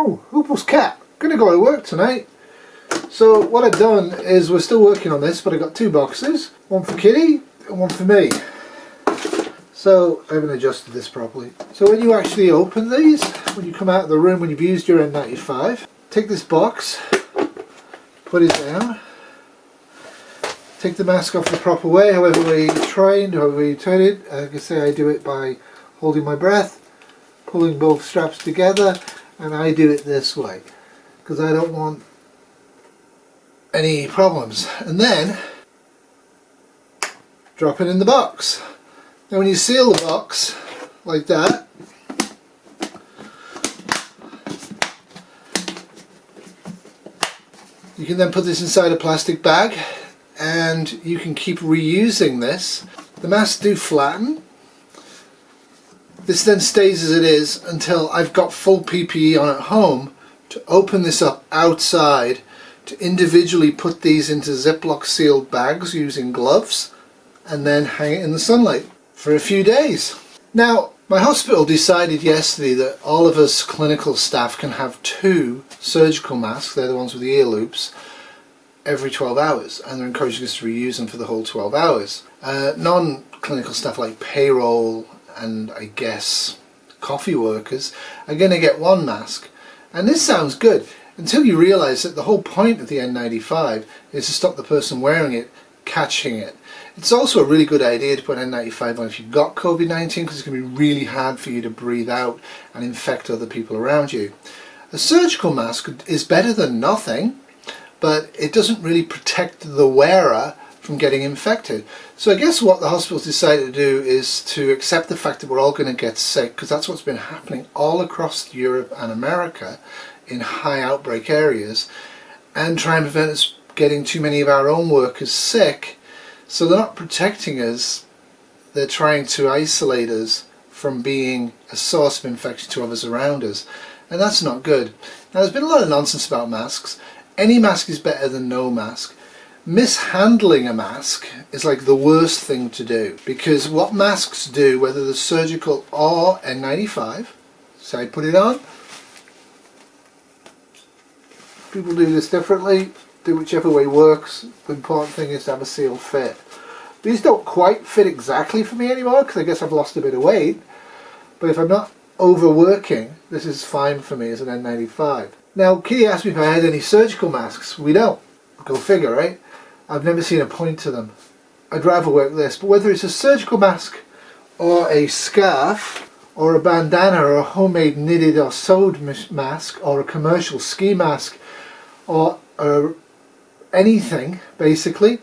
Oh, Huples cat. Gonna go to work tonight. So what I've done is, we're still working on this, but I got two boxes. One for Kitty and one for me. So I haven't adjusted this properly. So when you actually open these, when you come out of the room, when you've used your N95, take this box, put it down, take the mask off the proper way, however way you trained, however you turn it. Like I say, I do it by holding my breath, pulling both straps together, and I do it this way because I don't want any problems. And then drop it in the box. Now when you seal the box like that, you can then put this inside a plastic bag and you can keep reusing this. The masks do flatten. This then stays as it is until I've got full PPE on at home to open this up outside, to individually put these into Ziploc sealed bags using gloves, and then hang it in the sunlight for a few days. Now, my hospital decided yesterday that all of us clinical staff can have 2 surgical masks, they're the ones with the ear loops, every 12 hours, and they're encouraging us to reuse them for the whole 12 hours. Non-clinical staff like payroll and I guess coffee workers are going to get 1 mask. And this sounds good until you realise that the whole point of the N95 is to stop the person wearing it catching it. It's also a really good idea to put N95 on if you've got COVID-19, because it's going to be really hard for you to breathe out and infect other people around you. A surgical mask is better than nothing, but it doesn't really protect the wearer from getting infected. So I guess what the hospital's decided to do is to accept the fact that we're all going to get sick, because that's what's been happening all across Europe and America in high outbreak areas, and try and prevent us getting too many of our own workers sick. So they're not protecting us, they're trying to isolate us from being a source of infection to others around us, and that's not good. Now, there's been a lot of nonsense about masks. Any mask is better than no mask. Mishandling a mask is like the worst thing to do, because what masks do, whether they're surgical or N95, so I put it on, people do this differently, do whichever way works. The important thing is to have a sealed fit. These don't quite fit exactly for me anymore because I guess I've lost a bit of weight, but if I'm not overworking, this is fine for me as an N95. Now, Kitty asked me if I had any surgical masks. We don't. Go figure, right? I've never seen a point to them. I'd rather work this, but whether it's a surgical mask or a scarf or a bandana or a homemade knitted or sewed mask or a commercial ski mask or anything, basically,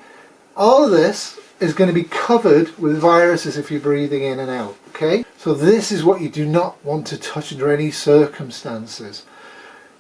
all of this is going to be covered with viruses if you're breathing in and out, okay? So this is what you do not want to touch under any circumstances.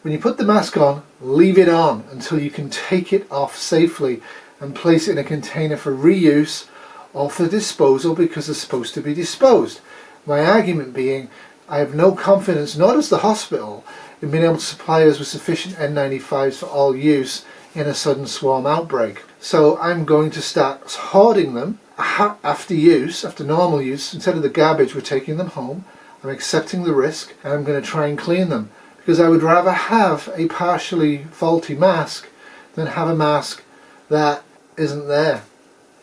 When you put the mask on, leave it on until you can take it off safely and place it in a container for reuse or for disposal, because it's supposed to be disposed. My argument being, I have no confidence, nor does the hospital, in being able to supply us with sufficient N95s for all use in a sudden swarm outbreak. So I'm going to start hoarding them after use, after normal use. Instead of the garbage, we're taking them home. I'm accepting the risk, and I'm going to try and clean them, because I would rather have a partially faulty mask than have a mask that isn't there.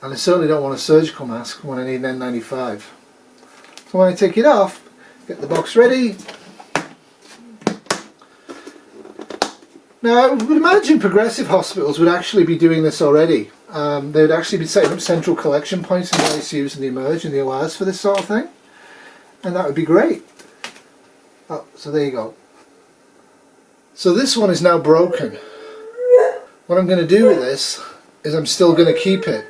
And I certainly don't want a surgical mask when I need an N95. So when I take it off, get the box ready. Now, I would imagine progressive hospitals would actually be doing this already. They would actually be setting up central collection points in the ICUs and the emerge and the ORs for this sort of thing. And that would be great. Oh, so there you go. So this one is now broken. What I'm going to do with this is I'm still going to keep it,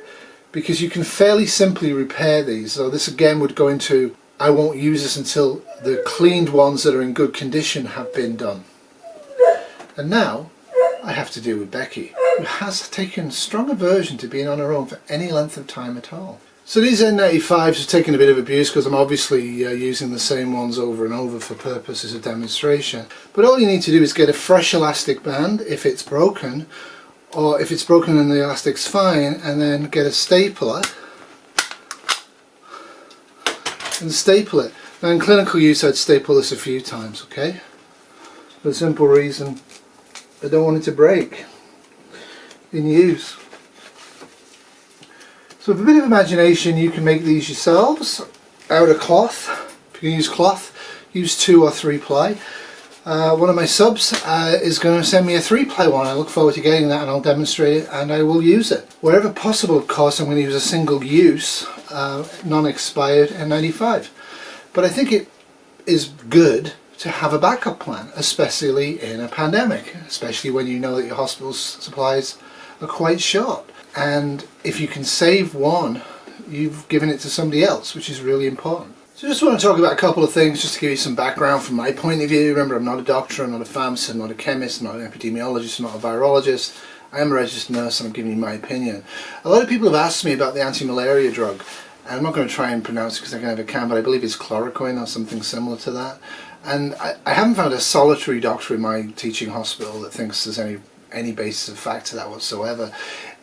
because you can fairly simply repair these. So this again would go into, I won't use this until the cleaned ones that are in good condition have been done. And now I have to deal with Becky, who has taken strong aversion to being on her own for any length of time at all. So these N95s have taken a bit of abuse because I'm obviously using the same ones over and over for purposes of demonstration. But all you need to do is get a fresh elastic band if it's broken, or if it's broken and the elastic's fine, and then get a stapler and staple it. Now in clinical use I'd staple this a few times, okay? for the simple reason I don't want it to break in use. So with a bit of imagination you can make these yourselves out of cloth. If you can use cloth, use 2 or 3 ply. One of my subs is going to send me a 3-ply one. I look forward to getting that, and I'll demonstrate it and I will use it. Wherever possible, of course, I'm going to use a single use, non-expired N95. But I think it is good to have a backup plan, especially in a pandemic, especially when you know that your hospital's supplies are quite short. And if you can save one, you've given it to somebody else, which is really important. So I just want to talk about a couple of things just to give you some background from my point of view. Remember, I'm not a doctor, I'm not a pharmacist, I'm not a chemist, I'm not an epidemiologist, I'm not a virologist. I am a registered nurse and I'm giving you my opinion. A lot of people have asked me about the anti-malaria drug. I'm not going to try and pronounce it because I never can, but I believe it's chloroquine or something similar to that. And I haven't found a solitary doctor in my teaching hospital that thinks there's any basis of fact to that whatsoever.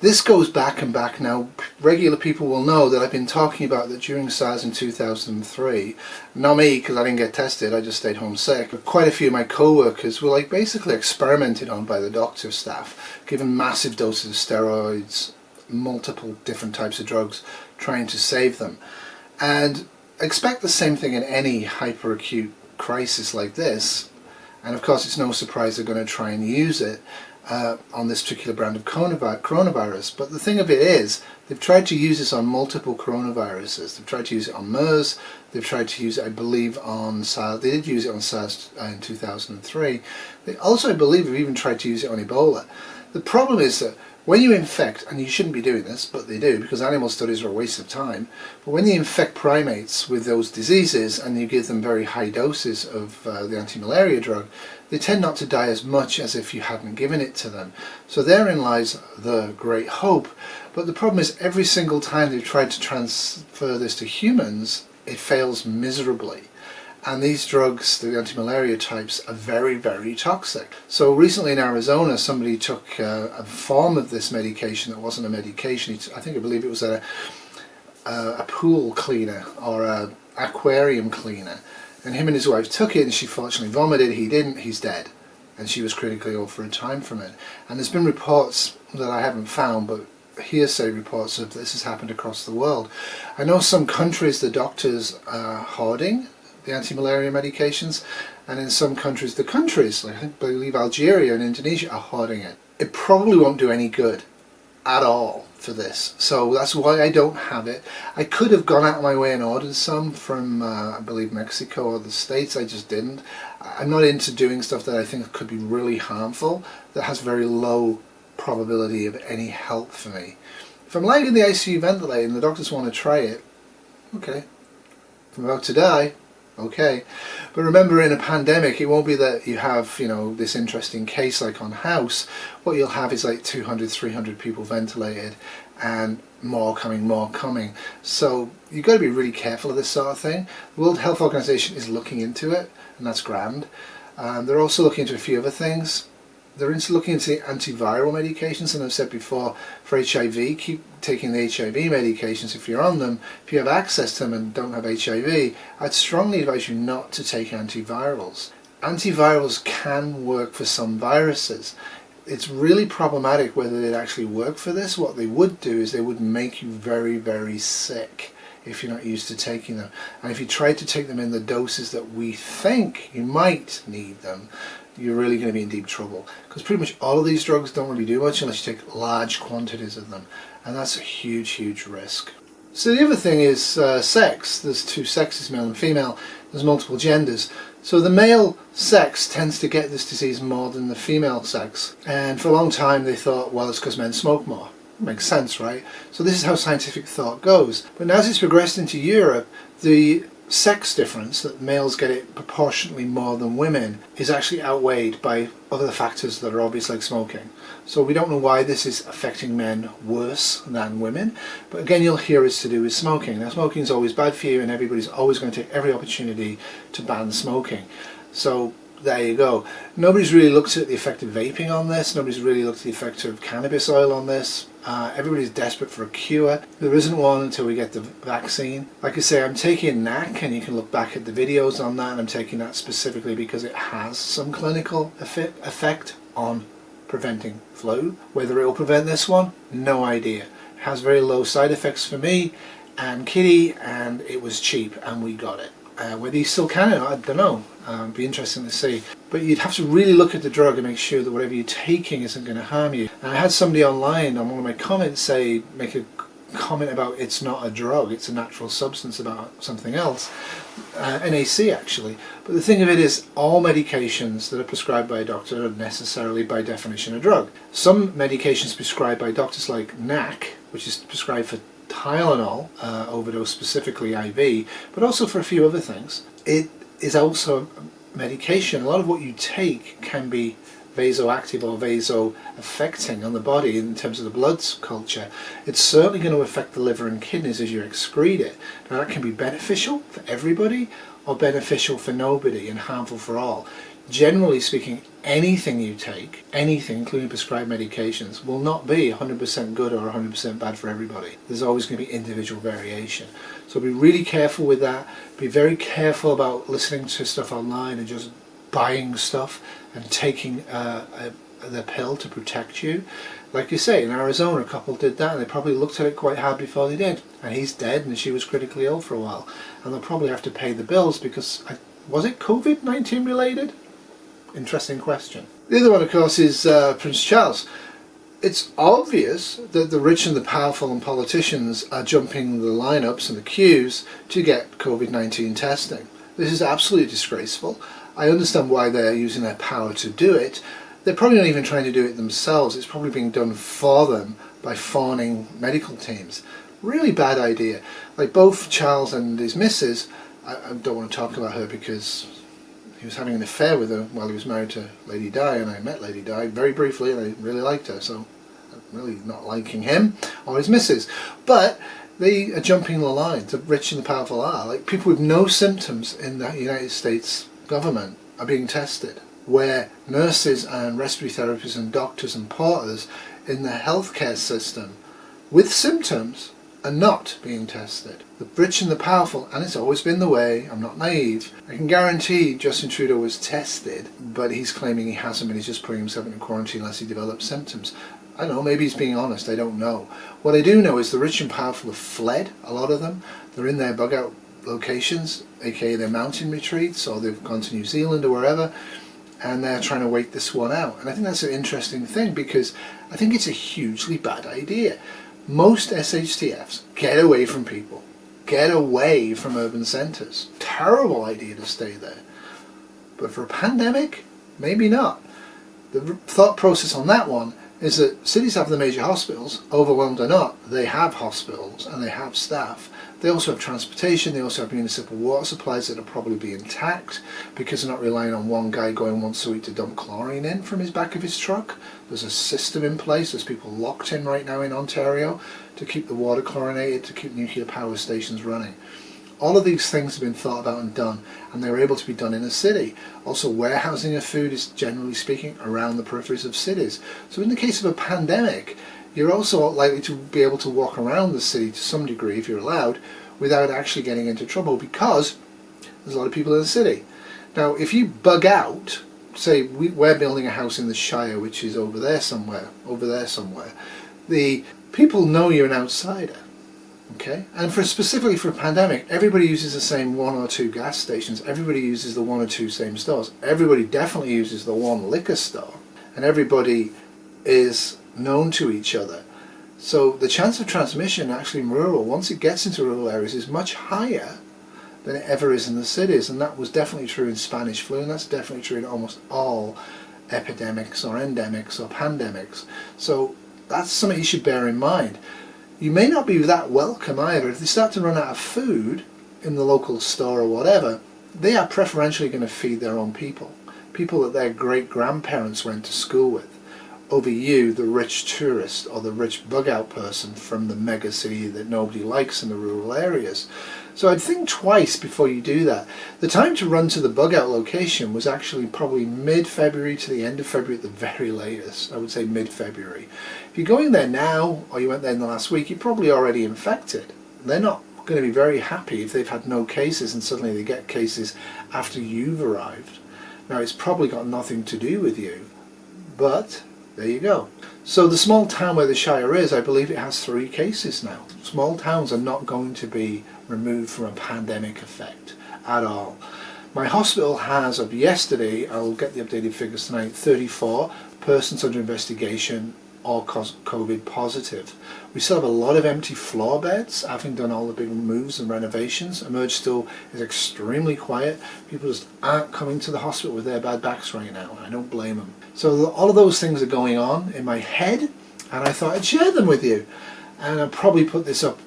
This goes back and back now. Regular people will know that I've been talking about that during SARS in 2003. Not me, because I didn't get tested, I just stayed home sick. But quite a few of my co-workers were basically experimented on by the doctor staff, given massive doses of steroids, multiple different types of drugs, trying to save them. And expect the same thing in any hyperacute crisis like this. And of course it's no surprise they're going to try and use it on this particular brand of coronavirus. But the thing of it is, they've tried to use this on multiple coronaviruses. They've tried to use it on MERS, they've tried to use it, I believe, on SARS. They did use it on SARS in 2003. They also, I believe, have even tried to use it on Ebola. The problem is that when you infect, and you shouldn't be doing this, but they do, because animal studies are a waste of time, but when you infect primates with those diseases and you give them very high doses of the anti-malaria drug, they tend not to die as much as if you hadn't given it to them. So therein lies the great hope. But the problem is, every single time they've tried to transfer this to humans, it fails miserably. And these drugs, the anti-malaria types, are very, very toxic. So recently in Arizona, somebody took a form of this medication that wasn't a medication. I believe it was a pool cleaner or an aquarium cleaner. And him and his wife took it, and she fortunately vomited. He didn't. He's dead. And she was critically ill for a time from it. And there's been reports that I haven't found, but hearsay reports of this has happened across the world. I know some countries the doctors are hoarding the anti-malaria medications, and in some countries, I believe Algeria and Indonesia, are hoarding it. It probably won't do any good at all for this, so that's why I don't have it. I could have gone out of my way and ordered some from I believe Mexico or the States. I just didn't. I'm not into doing stuff that I think could be really harmful, that has very low probability of any help for me. If I'm lying in the ICU ventilator and the doctors want to try it, okay. If I'm about to die, okay. But remember, in a pandemic, it won't be that you have, this interesting case like on House. What you'll have is 200, 300 people ventilated, and more coming. So you've got to be really careful of this sort of thing. The World Health Organization is looking into it, and that's grand. They're also looking into a few other things. They're looking into antiviral medications, and I've said before, for HIV, keep taking the HIV medications if you're on them. If you have access to them and don't have HIV, I'd strongly advise you not to take antivirals. Antivirals can work for some viruses. It's really problematic whether they'd actually work for this. What they would do is they would make you very, very sick if you're not used to taking them. And if you try to take them in the doses that we think you might need them, you're really going to be in deep trouble, because pretty much all of these drugs don't really do much unless you take large quantities of them, and that's a huge risk. So the other thing is sex. There's 2 sexes, male and female. There's multiple genders. So the male sex tends to get this disease more than the female sex, and for a long time they thought, well, it's because men smoke more. Makes sense, right? So this is how scientific thought goes. But as it's progressed into Europe, the sex difference, that males get it proportionately more than women, is actually outweighed by other factors that are obvious, like smoking. So we don't know why this is affecting men worse than women, but again, you'll hear it's to do with smoking. Now, smoking is always bad for you, and everybody's always going to take every opportunity to ban smoking. So there you go. Nobody's really looked at the effect of vaping on this. Nobody's really looked at the effect of cannabis oil on this. Everybody's desperate for a cure. There isn't one until we get the vaccine. Like I say, I'm taking NAC, and you can look back at the videos on that, and I'm taking that specifically because it has some clinical effect on preventing flu. Whether it will prevent this one, no idea. It has very low side effects for me and Kitty, and it was cheap, and we got it. Whether you still can, I don't know. It'd be interesting to see. But you'd have to really look at the drug and make sure that whatever you're taking isn't going to harm you. And I had somebody online on one of my comments make a comment about it's not a drug, it's a natural substance about something else. NAC actually. But the thing of it is, all medications that are prescribed by a doctor are necessarily by definition a drug. Some medications prescribed by doctors, like NAC, which is prescribed for Tylenol, overdose specifically IV, but also for a few other things. It is also medication. A lot of what you take can be vasoactive or vaso-affecting on the body in terms of the blood culture. It's certainly going to affect the liver and kidneys as you excrete it. Now that can be beneficial for everybody or beneficial for nobody and harmful for all. Generally speaking, anything you take, anything including prescribed medications, will not be 100% good or 100% bad for everybody. There's always going to be individual variation. So be really careful with that. Be very careful about listening to stuff online and just buying stuff and taking the pill to protect you. Like you say, in Arizona a couple did that, and they probably looked at it quite hard before they did. And he's dead, and she was critically ill for a while. And they'll probably have to pay the bills because, was it COVID-19 related? Interesting question. The other one, of course, is Prince Charles. It's obvious that the rich and the powerful and politicians are jumping the lineups and the queues to get COVID-19 testing. This is absolutely disgraceful. I understand why they're using their power to do it. They're probably not even trying to do it themselves. It's probably being done for them by fawning medical teams. Really bad idea. Like both Charles and his missus, I don't want to talk about her because he was having an affair with her while he was married to Lady Di, and I met Lady Di very briefly and I really liked her, so I'm really not liking him or his missus. But they are jumping the line. The rich and the powerful are. Like people with no symptoms in the United States government are being tested, where nurses and respiratory therapists and doctors and porters in the healthcare system with symptoms are not being tested. The rich and the powerful, and it's always been the way, I'm not naive. I can guarantee Justin Trudeau was tested, but he's claiming he hasn't, and he's just putting himself into quarantine unless he develops symptoms. I don't know, maybe he's being honest, I don't know. What I do know is the rich and powerful have fled, a lot of them. They're in their bug out locations, aka their mountain retreats, or they've gone to New Zealand or wherever, and they're trying to wait this one out. And I think that's an interesting thing because I think it's a hugely bad idea. Most SHTFs get away from people, get away from urban centres. Terrible idea to stay there. But for a pandemic, maybe not. The thought process on that one is that cities have the major hospitals, overwhelmed or not, they have hospitals and they have staff. They also have transportation, they also have municipal water supplies that will probably be intact because they're not relying on one guy going once a week to dump chlorine in from his back of his truck. There's a system in place, there's people locked in right now in Ontario to keep the water chlorinated, to keep nuclear power stations running. All of these things have been thought about and done, and they're able to be done in a city. Also, warehousing of food is, generally speaking, around the peripheries of cities. So in the case of a pandemic, you're also likely to be able to walk around the city to some degree, if you're allowed, without actually getting into trouble because there's a lot of people in the city. Now, if you bug out, say we're building a house in the Shire, which is over there somewhere, the people know you're an outsider. Okay, and specifically for a pandemic, everybody uses the same one or two gas stations, everybody uses the one or two same stores, everybody definitely uses the one liquor store, and everybody is known to each other. So the chance of transmission actually in rural, once it gets into rural areas, is much higher than it ever is in the cities, and that was definitely true in Spanish flu, and that's definitely true in almost all epidemics or endemics or pandemics. So that's something you should bear in mind. You may not be that welcome either. If they start to run out of food in the local store or whatever, they are preferentially going to feed their own people that their great-grandparents went to school with, over you, the rich tourist or the rich bug-out person from the mega city that nobody likes in the rural areas. So I'd think twice before you do that. The time to run to the bug out location was actually probably mid-February to the end of February at the very latest. I would say mid-February. If you're going there now, or you went there in the last week, you're probably already infected. They're not going to be very happy if they've had no cases and suddenly they get cases after you've arrived. Now, it's probably got nothing to do with you, but there you go. So the small town where the Shire is, I believe it has 3 cases now. Small towns are not going to be removed from a pandemic effect at all. My hospital has, of yesterday, I'll get the updated figures tonight, 34 persons under investigation or COVID positive. We still have a lot of empty floor beds, having done all the big moves and renovations. Emerge still is extremely quiet. People just aren't coming to the hospital with their bad backs right now. I don't blame them. So all of those things are going on in my head, and I thought I'd share them with you. And I'll probably put this up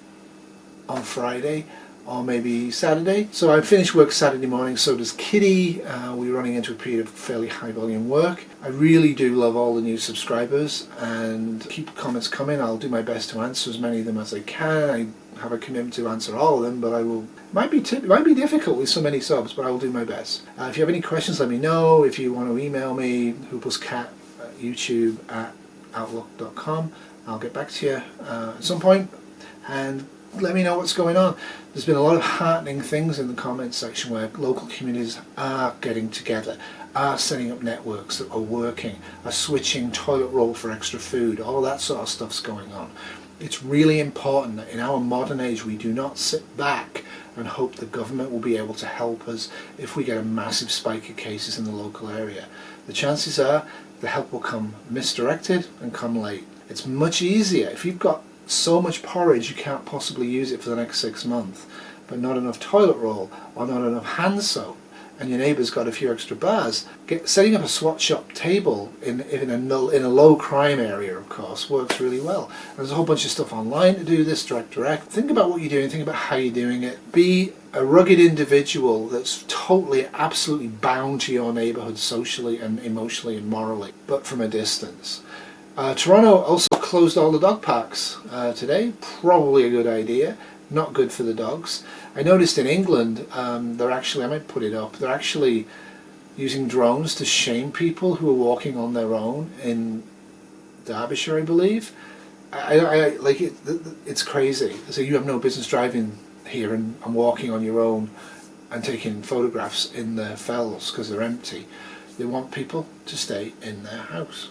on Friday or maybe Saturday. So I finished work Saturday morning, so does Kitty. We're running into a period of fairly high volume work. I really do love all the new subscribers, and keep comments coming. I'll do my best to answer as many of them as I can. I have a commitment to answer all of them, but I will. It might be difficult with so many subs, but I will do my best. If you have any questions, let me know. If you want to email me, huplescat@youtube@outlook.com. I'll get back to you at some point, and let me know what's going on. There's been a lot of heartening things in the comments section where local communities are getting together, are setting up networks that are working, are switching toilet roll for extra food. All that sort of stuff's going on. It's really important that in our modern age we do not sit back and hope the government will be able to help us if we get a massive spike of cases in the local area. The chances are the help will come misdirected and come late. It's much easier if you've got so much porridge you can't possibly use it for the next 6 months, but not enough toilet roll or not enough hand soap, and your neighbour's got a few extra bars. Setting up a swap shop table in a low crime area, of course, works really well. There's a whole bunch of stuff online to do this, direct. Think about what you're doing, think about how you're doing it. Be a rugged individual that's totally, absolutely bound to your neighbourhood socially and emotionally and morally, but from a distance. Toronto also closed all the dog parks today. Probably a good idea. Not good for the dogs. I noticed in England, they're actually, I might put it up, they're actually using drones to shame people who are walking on their own in Derbyshire, I believe. I like it. It's crazy. So you have no business driving here and walking on your own and taking photographs in the fells because they're empty. They want people to stay in their house.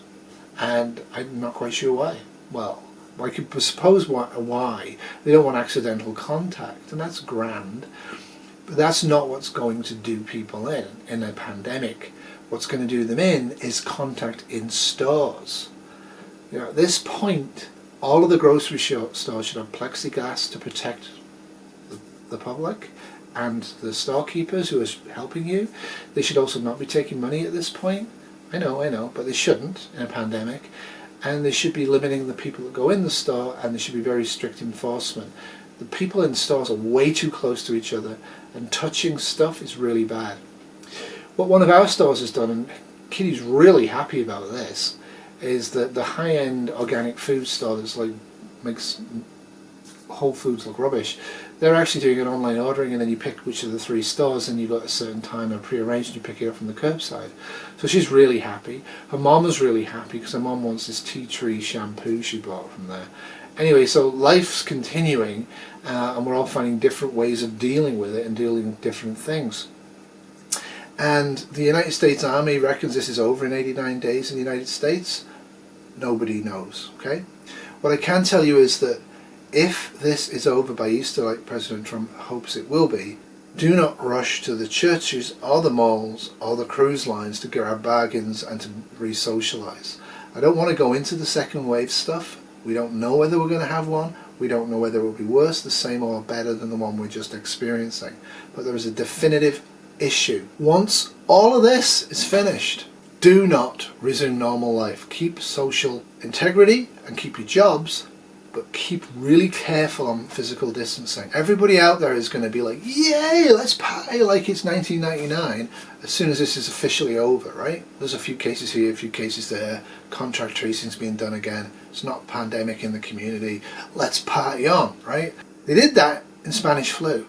And I'm not quite sure why. Well, I could suppose why. They don't want accidental contact, and that's grand. But that's not what's going to do people in a pandemic. What's going to do them in is contact in stores. You know, at this point, all of the grocery stores should have plexiglass to protect the public and the storekeepers who are helping you. They should also not be taking money at this point. I know, but they shouldn't in a pandemic, and they should be limiting the people that go in the store, and there should be very strict enforcement. The people in stores are way too close to each other, and touching stuff is really bad. What one of our stores has done, and Kitty's really happy about this, is that the high-end organic food store that's like makes Whole Foods look rubbish, they're actually doing an online ordering, and then you pick which of the 3 stores, and you've got a certain time and pre-arranged, and you pick it up from the curbside. So she's really happy. Her mom was really happy because her mom wants this tea tree shampoo she bought from there. Anyway, so life's continuing, and we're all finding different ways of dealing with it and dealing with different things. And the United States Army reckons this is over in 89 days in the United States. Nobody knows, okay? What I can tell you is that if this is over by Easter, like President Trump hopes it will be, do not rush to the churches or the malls or the cruise lines to grab bargains and to re-socialise. I don't want to go into the second wave stuff. We don't know whether we're going to have one. We don't know whether it will be worse, the same, or better than the one we're just experiencing. But there is a definitive issue. Once all of this is finished, do not resume normal life. Keep social integrity and keep your jobs, but keep really careful on physical distancing. Everybody out there is going to be like, yay, let's party like it's 1999 as soon as this is officially over, right? There's a few cases here, a few cases there, contract tracing's being done again, it's not a pandemic in the community, let's party on, right? They did that in Spanish flu.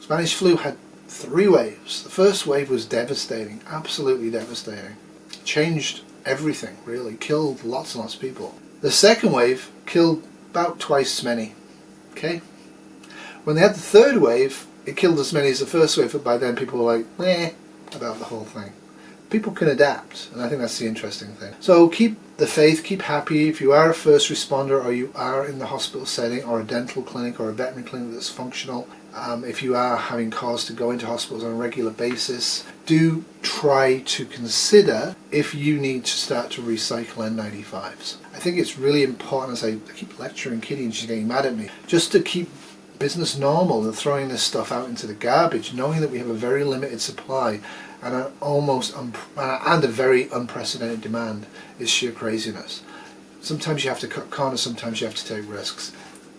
Spanish flu had 3 waves. The first wave was devastating, absolutely devastating. Changed everything, really. Killed lots and lots of people. The second wave killed about twice as many. Okay? When they had the third wave, it killed as many as the first wave, but by then people were like, meh, about the whole thing. People can adapt, and I think that's the interesting thing. So keep the faith, keep happy. If you are a first responder, or you are in the hospital setting, or a dental clinic, or a veterinary clinic that's functional, if you are having cause to go into hospitals on a regular basis, do try to consider if you need to start to recycle N95s. I think it's really important, as I keep lecturing Kitty and she's getting mad at me, just to keep business normal and throwing this stuff out into the garbage, knowing that we have a very limited supply and a very unprecedented demand is sheer craziness. Sometimes you have to cut corners, sometimes you have to take risks.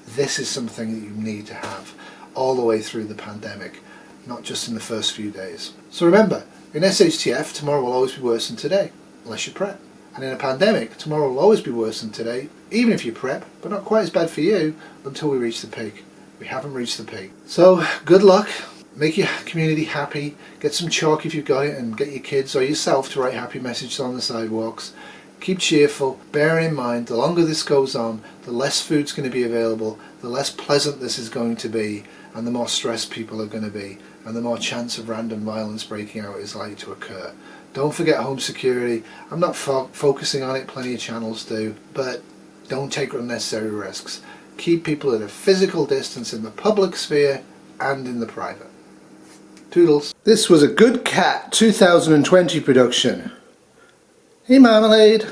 This is something that you need to have all the way through the pandemic, not just in the first few days. So remember, in SHTF, tomorrow will always be worse than today, unless you prep. And in a pandemic, tomorrow will always be worse than today, even if you prep, but not quite as bad for you until we reach the peak. We haven't reached the peak. So good luck. Make your community happy. Get some chalk if you've got it, and get your kids or yourself to write happy messages on the sidewalks. Keep cheerful. Bear in mind, the longer this goes on, the less food's going to be available, the less pleasant this is going to be, and the more stressed people are going to be, and the more chance of random violence breaking out is likely to occur. Don't forget home security. I'm not focusing on it, plenty of channels do, but don't take unnecessary risks. Keep people at a physical distance in the public sphere and in the private. Toodles. This was a Good Cat 2020 production. Hey Marmalade.